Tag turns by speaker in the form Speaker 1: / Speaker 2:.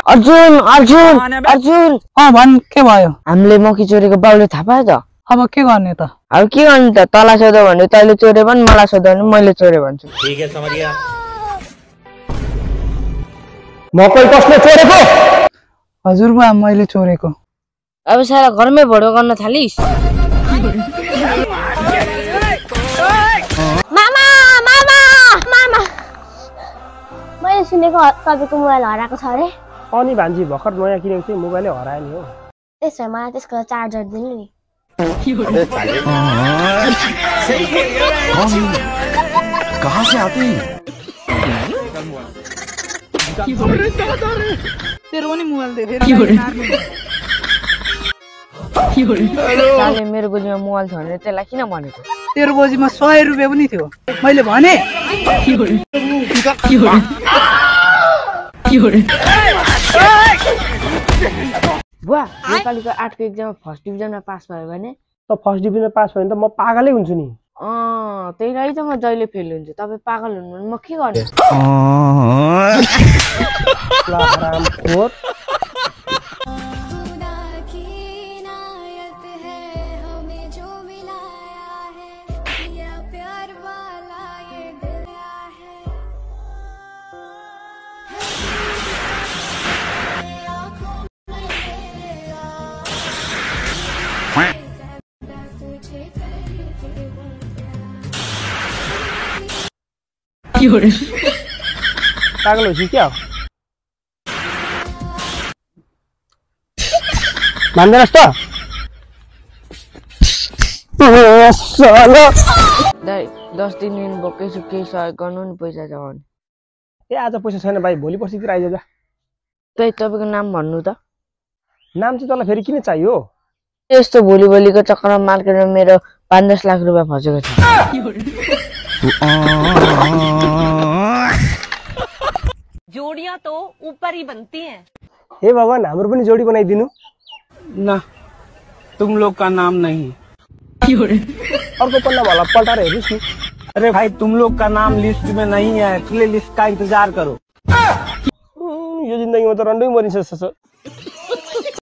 Speaker 1: अर्जुन अर्जुन अर्जुन
Speaker 2: भन् के भयो?
Speaker 1: हामीले मकी चोरेको बाउले थाहा पायो त।
Speaker 2: अब के गर्ने त?
Speaker 1: अब के गर्ने त? तँलाई सोध्यो भने तैँले चोरे भन्, मलाई सोध्यो भने मैले चोरे भन्छु।
Speaker 3: ठीक है समझ गया।
Speaker 4: मकै कसले चोरेको?
Speaker 2: हजुरबा मैले चोरेको।
Speaker 1: अब सारा घरमै भडो गर्न थालिस्।
Speaker 5: मामा मामा मामा मैले सुनेको तपाईको मोबाइल हराएको छ अरे।
Speaker 4: अनि भान्जी भर्खर नयाँ किनेको थिएँ, मोबाइलै हरायो नि हो।
Speaker 5: त्यसो भए मलाई त्यसको चार्जर दिनु नि।
Speaker 6: कहाँ से आते हैं?
Speaker 2: तेरो पनि मोबाइल दे।
Speaker 1: ताले मेरो गोजीमा मोबाइल छ भने त्यसलाई किन भनेको?
Speaker 2: तेरो गोजीमा 100 रुपैयाँ पनि थियो, मैले भने।
Speaker 1: बुवा नेपालीको 8 को एक्जाममा फर्स्ट डिभिजनमा पास भयो भने?
Speaker 4: त फर्स्ट डिभिजनमा पास भयो भने त म पागलै हुन्छु नि।
Speaker 1: त्यही लागि त म जहिले फेल हुन्छु। तपाईँ पागल हुनु भने म के गर्ने?
Speaker 4: पागल होइछु क्या? मान्दैनस् त?
Speaker 1: दाइ 10 दिन बोकै छु, केही सहयोग गर्नु नि, पैसा छ भने।
Speaker 4: ए आज पैसा छैन भाइ, भोलि पर्सितिर आइज जा।
Speaker 1: तपाईँको नाम भन्नु त।
Speaker 4: नाम चाहिँ तँलाई फेरि किन चाहियो?
Speaker 1: यस्तो भोलि भोलिको चक्करमा मार्केटमा मेरो 5-10 लाख रुपियाँ फसेको छ।
Speaker 7: जोड़ियां तो ऊपर ही बनती हैं।
Speaker 4: हे भगवान, हाम्रो पनि जोडी बनाइदिनु।
Speaker 2: ना, तुम लोग का नाम नहीं।
Speaker 4: अर्को पन्ना वाला पल्टाएर हेर्नुस् नि।
Speaker 2: अरे भाई, तुम लोग का नाम लिस्ट में नहीं है, इसलिए लिस्ट का इंतजार करो।
Speaker 4: यो जिन्दगीमा त रन्डै मरिन्छ जस्तो छ।